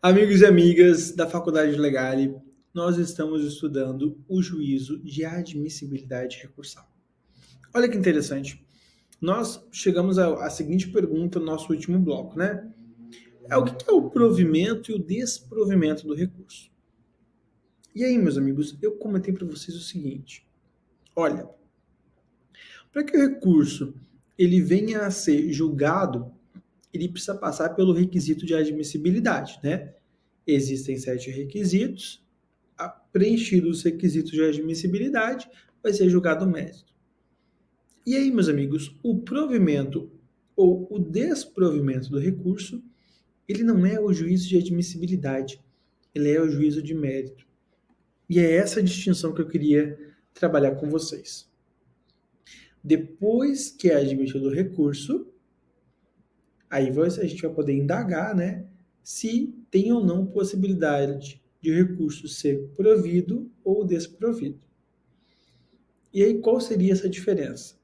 Amigos e amigas da Faculdade Legale, nós estamos estudando o juízo de admissibilidade recursal. Olha que interessante. Nós chegamos à seguinte pergunta no nosso último bloco, né? O que é o provimento e o desprovimento do recurso? E aí, meus amigos, eu comentei para vocês o seguinte. Olha, para que o recurso ele venha a ser julgado, ele precisa passar pelo requisito de admissibilidade, né? Existem 7 requisitos. Preenchidos os requisitos de admissibilidade, vai ser julgado o mérito. E aí, meus amigos, o provimento ou o desprovimento do recurso, ele não é o juízo de admissibilidade, ele é o juízo de mérito. E é essa distinção que eu queria trabalhar com vocês. Depois que é admitido o recurso, aí a gente vai poder indagar, né, se tem ou não possibilidade de recurso ser provido ou desprovido. E aí, qual seria essa diferença?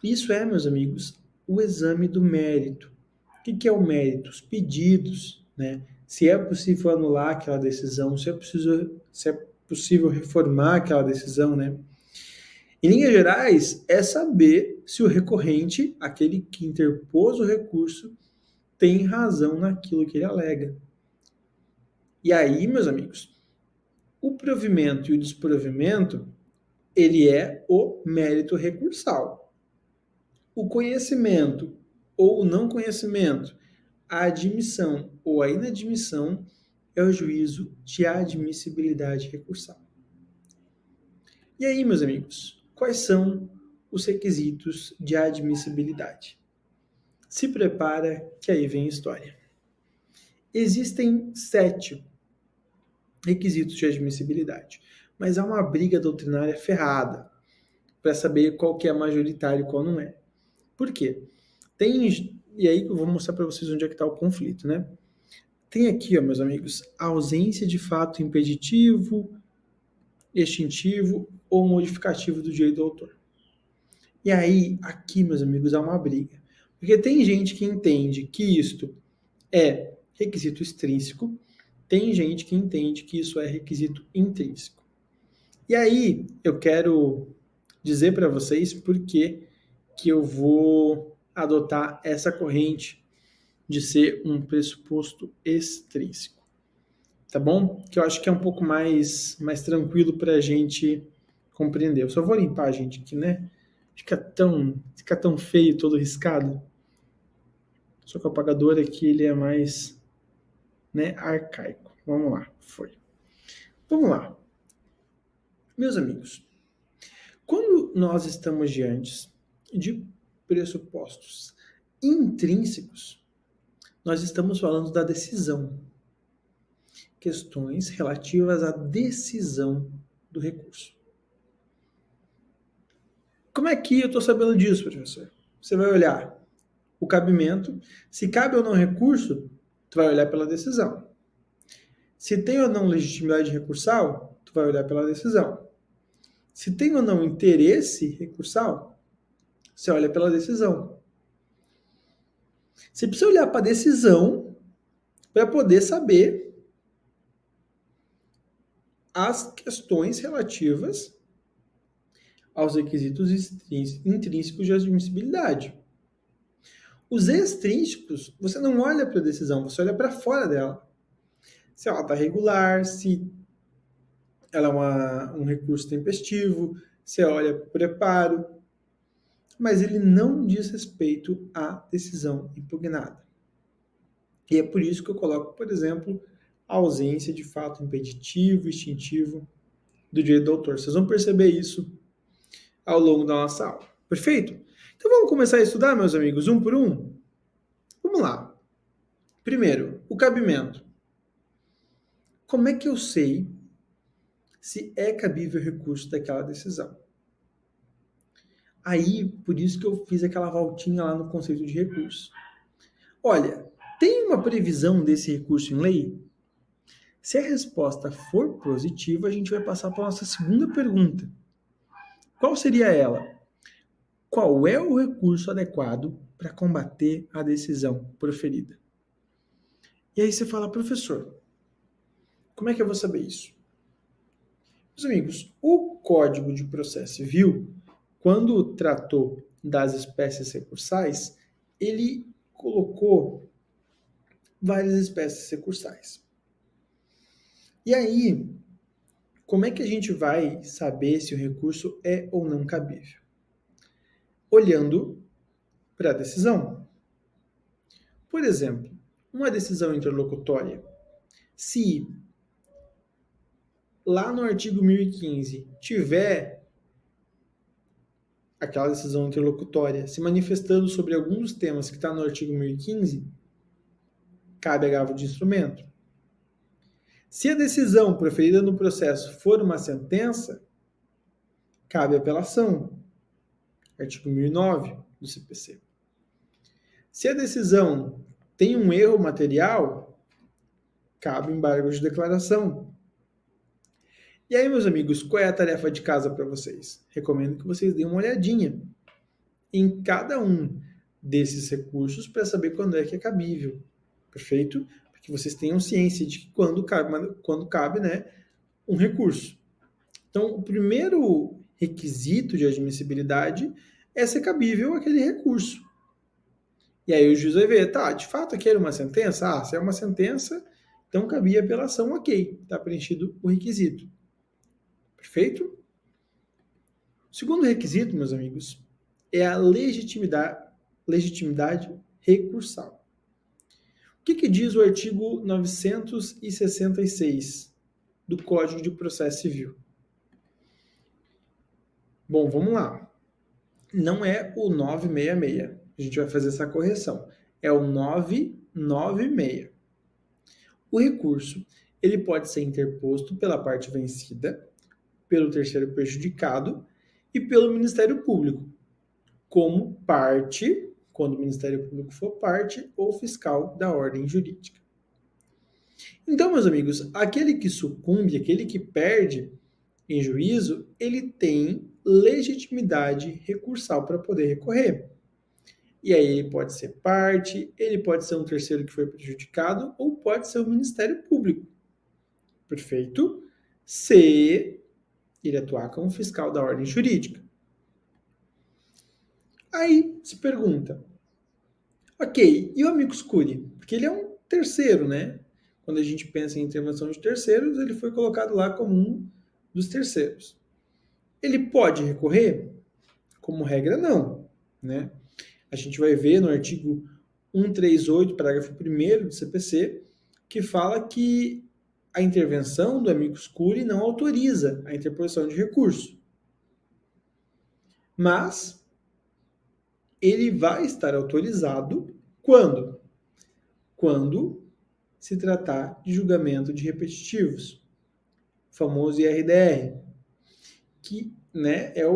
Isso é, meus amigos, o exame do mérito. O que é o mérito? Os pedidos, né? Se é possível anular aquela decisão, se é possível reformar aquela decisão, né? Em linhas gerais, é saber se o recorrente, aquele que interpôs o recurso, tem razão naquilo que ele alega. E aí, meus amigos, o provimento e o desprovimento, ele é o mérito recursal. O conhecimento ou o não conhecimento, a admissão ou a inadmissão é o juízo de admissibilidade recursal. E aí, meus amigos, quais são os requisitos de admissibilidade? Se prepara que aí vem a história. Existem 7 requisitos de admissibilidade, mas há uma briga doutrinária ferrada para saber qual que é majoritário e qual não é. Por quê? E aí eu vou mostrar para vocês onde é que está o conflito, né? Tem aqui, ó, meus amigos, a ausência de fato impeditivo, extintivo ou modificativo do direito do autor. E aí, aqui, meus amigos, há uma briga. Porque tem gente que entende que isto é requisito extrínseco, tem gente que entende que isso é requisito intrínseco. E aí, eu quero dizer para vocês por que eu vou adotar essa corrente de ser um pressuposto extrínseco. Tá bom? Que eu acho que é um pouco mais tranquilo para a gente compreender. Eu só vou limpar, gente, aqui, né? Fica tão feio, todo riscado. Só que o apagador aqui, ele é mais, né, arcaico. Vamos lá, foi. Vamos lá. Meus amigos, quando nós estamos diante de pressupostos intrínsecos, nós estamos falando da decisão. Questões relativas à decisão do recurso. Como é que eu estou sabendo disso, professor? Você vai olhar o cabimento. Se cabe ou não recurso, tu vai olhar pela decisão. Se tem ou não legitimidade recursal, tu vai olhar pela decisão. Se tem ou não interesse recursal, você olha pela decisão. Você precisa olhar para a decisão para poder saber as questões relativas aos requisitos intrínsecos de admissibilidade. Os extrínsecos, você não olha para a decisão, você olha para fora dela. Se ela está regular, se ela é um recurso tempestivo, você olha para o preparo, mas ele não diz respeito à decisão impugnada. E é por isso que eu coloco, por exemplo, a ausência de fato impeditivo, extintivo do direito do autor. Vocês vão perceber isso ao longo da nossa aula. Perfeito? Então vamos começar a estudar, meus amigos, um por um? Vamos lá. Primeiro, o cabimento. Como é que eu sei se é cabível o recurso daquela decisão? Aí, por isso que eu fiz aquela voltinha lá no conceito de recurso. Olha, tem uma previsão desse recurso em lei? Se a resposta for positiva, a gente vai passar para a nossa segunda pergunta. Qual seria ela? Qual é o recurso adequado para combater a decisão proferida? E aí você fala, professor, como é que eu vou saber isso? Meus amigos, o Código de Processo Civil, quando tratou das espécies recursais, ele colocou várias espécies recursais. E aí, como é que a gente vai saber se o recurso é ou não cabível? Olhando para a decisão. Por exemplo, uma decisão interlocutória, se lá no artigo 1015 tiver aquela decisão interlocutória se manifestando sobre alguns dos temas que está no artigo 1015, cabe agravo de instrumento. Se a decisão proferida no processo for uma sentença, cabe apelação, artigo 1009 do CPC. Se a decisão tem um erro material, cabe embargo de declaração. E aí, meus amigos, qual é a tarefa de casa para vocês? Recomendo que vocês deem uma olhadinha em cada um desses recursos para saber quando é que é cabível. Perfeito? Para que vocês tenham ciência de que quando cabe, né, um recurso. Então, o primeiro requisito de admissibilidade é ser cabível aquele recurso. E aí o juiz vai ver, tá, de fato aqui era uma sentença? Ah, se é uma sentença, então cabia apelação, ok, está preenchido o requisito. Perfeito? O segundo requisito, meus amigos, é a legitimidade recursal. O que diz o artigo 966 do Código de Processo Civil? Bom, vamos lá. Não é o 966. A gente vai fazer essa correção. É o 996. O recurso, ele pode ser interposto pela parte vencida, pelo terceiro prejudicado e pelo Ministério Público, como parte, quando o Ministério Público for parte, ou fiscal da ordem jurídica. Então, meus amigos, aquele que sucumbe, aquele que perde em juízo, ele tem legitimidade recursal para poder recorrer. E aí ele pode ser parte, ele pode ser um terceiro que foi prejudicado, ou pode ser o Ministério Público. Perfeito? Se ele atuar como fiscal da ordem jurídica. Aí se pergunta, ok, e o amicus curiae? Porque ele é um terceiro, né? Quando a gente pensa em intervenção de terceiros, ele foi colocado lá como um dos terceiros. Ele pode recorrer? Como regra, não, né? A gente vai ver no artigo 138, parágrafo 1º do CPC, que fala que a intervenção do amicus curiae não autoriza a interposição de recurso. Mas ele vai estar autorizado quando? Quando se tratar de julgamento de repetitivos, o famoso IRDR, que, né, é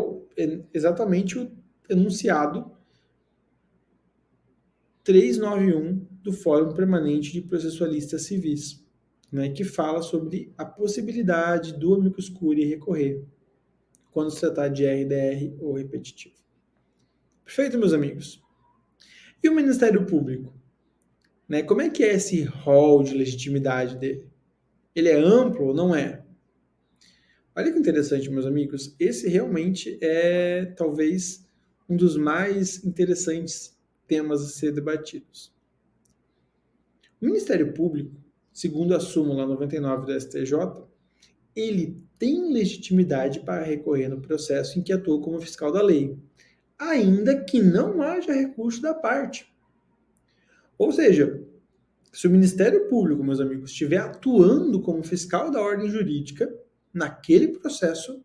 exatamente o enunciado 391 do Fórum Permanente de Processualistas Civis, né, que fala sobre a possibilidade do amicus curiae recorrer quando se tratar de IRDR ou repetitivo. Perfeito, meus amigos? E o Ministério Público? Né, como é que é esse rol de legitimidade dele? Ele é amplo ou não é? Olha que interessante, meus amigos. Esse realmente é, talvez, um dos mais interessantes temas a ser debatidos. O Ministério Público, segundo a súmula 99 do STJ, ele tem legitimidade para recorrer no processo em que atua como fiscal da lei, ainda que não haja recurso da parte. Ou seja, se o Ministério Público, meus amigos, estiver atuando como fiscal da ordem jurídica naquele processo,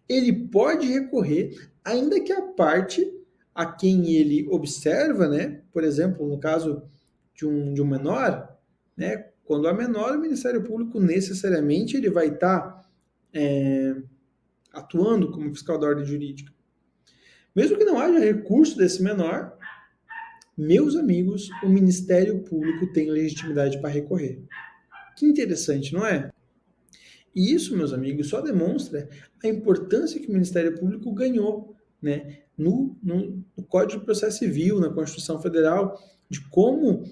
ele pode recorrer, ainda que a parte a quem ele observa, né, por exemplo, no caso de um menor, né, quando há menor, o Ministério Público necessariamente ele vai estar atuando como fiscal da ordem jurídica. Mesmo que não haja recurso desse menor, meus amigos, o Ministério Público tem legitimidade para recorrer. Que interessante, não é? E isso, meus amigos, só demonstra a importância que o Ministério Público ganhou né, no Código de Processo Civil, na Constituição Federal, de como,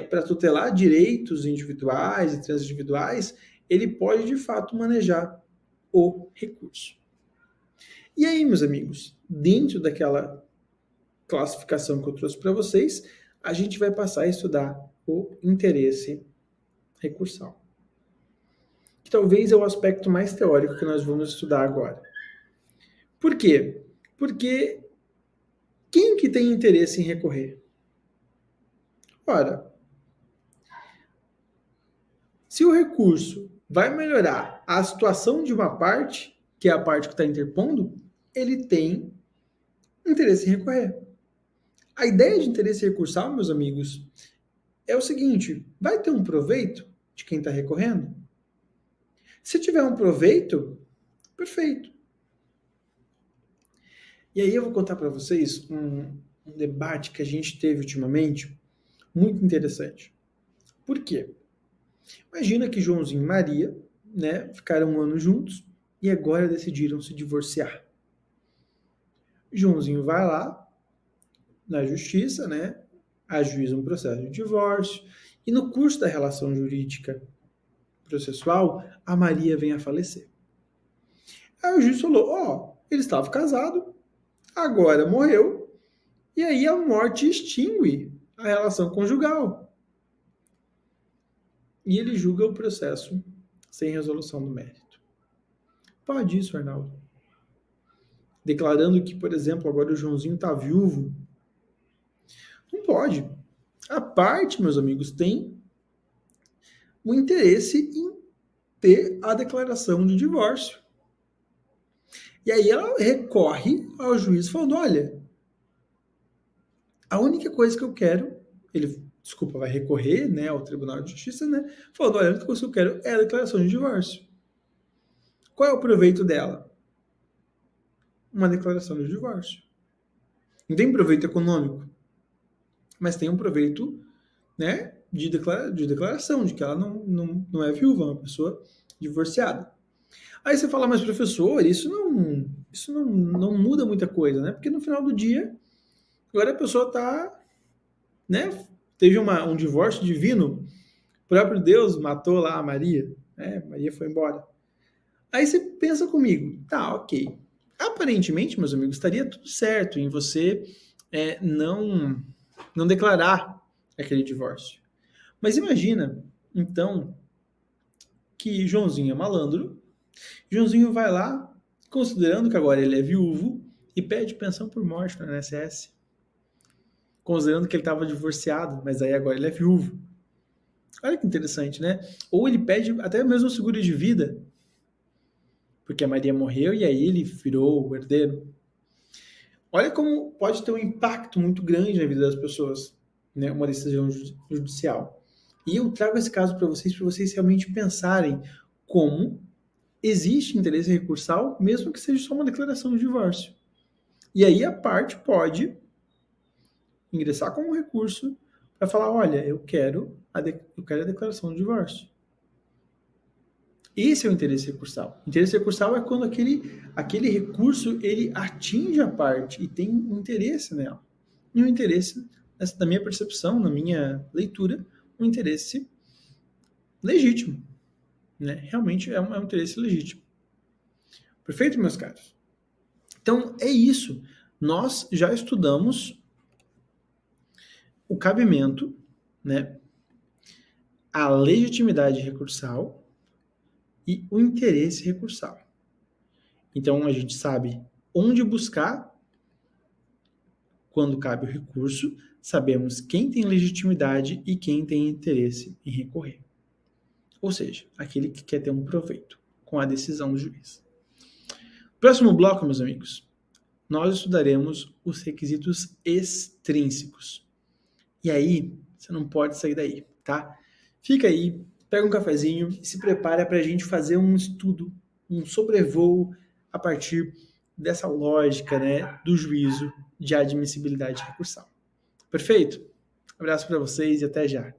para tutelar direitos individuais e transindividuais, ele pode, de fato, manejar o recurso. E aí, meus amigos, dentro daquela classificação que eu trouxe para vocês, a gente vai passar a estudar o interesse recursal, que talvez é o aspecto mais teórico que nós vamos estudar agora. Por quê? Porque quem que tem interesse em recorrer? Ora, se o recurso vai melhorar a situação de uma parte, que é a parte que está interpondo, ele tem interesse em recorrer. A ideia de interesse recursal, meus amigos, é o seguinte: vai ter um proveito de quem está recorrendo? Se tiver um proveito, perfeito. E aí eu vou contar para vocês um debate que a gente teve ultimamente, muito interessante. Por quê? Imagina que Joãozinho e Maria, né, ficaram um ano juntos e agora decidiram se divorciar. Joãozinho vai lá na justiça, né, ajuiza um processo de divórcio e no curso da relação jurídica processual, a Maria vem a falecer. Aí o juiz falou, ele estava casado, agora morreu, e aí a morte extingue a relação conjugal. E ele julga o processo sem resolução do mérito. Pode isso, Arnaldo? Declarando que, por exemplo, agora o Joãozinho está viúvo. Não pode. A parte, meus amigos, tem o interesse em ter a declaração de divórcio. E aí ela recorre ao juiz falando, olha, a única coisa que eu quero, vai recorrer, né, ao Tribunal de Justiça, né, falando, olha, a única coisa que eu quero é a declaração de divórcio. Qual é o proveito dela? Uma declaração de divórcio. Não tem proveito econômico, mas tem um proveito, né, de declaração, de que ela não é viúva, é uma pessoa divorciada. Aí você fala, mas professor, isso não muda muita coisa, né? Porque no final do dia, agora a pessoa está, né? Teve um divórcio divino, o próprio Deus matou lá a Maria, né? Maria foi embora. Aí você pensa comigo, tá, ok. Aparentemente, meus amigos, estaria tudo certo em você não declarar aquele divórcio. Mas imagina, então, que Joãozinho é malandro, Joãozinho vai lá, considerando que agora ele é viúvo, e pede pensão por morte no INSS. Considerando que ele estava divorciado, mas aí agora ele é viúvo. Olha que interessante, né? Ou ele pede até mesmo seguro de vida, porque a Maria morreu e aí ele virou o herdeiro. Olha como pode ter um impacto muito grande na vida das pessoas, né? Uma decisão judicial. E eu trago esse caso para vocês realmente pensarem como existe interesse recursal, mesmo que seja só uma declaração de divórcio. E aí a parte pode ingressar com um recurso para falar, olha, eu quero a declaração de divórcio. Esse é o interesse recursal. O interesse recursal é quando aquele recurso ele atinge a parte e tem um interesse nela. E um interesse, na minha percepção, na minha leitura, um interesse legítimo. Né? Realmente é um interesse legítimo. Perfeito, meus caros? Então, é isso. Nós já estudamos o cabimento, né? A legitimidade recursal e o interesse recursal. Então, a gente sabe onde buscar quando cabe o recurso, sabemos quem tem legitimidade e quem tem interesse em recorrer. Ou seja, aquele que quer ter um proveito com a decisão do juiz. Próximo bloco, meus amigos, nós estudaremos os requisitos extrínsecos. E aí, você não pode sair daí, tá? Fica aí, pega um cafezinho e se prepara para a gente fazer um estudo, um sobrevoo a partir dessa lógica, né, do juízo de admissibilidade recursal. Perfeito? Abraço para vocês e até já.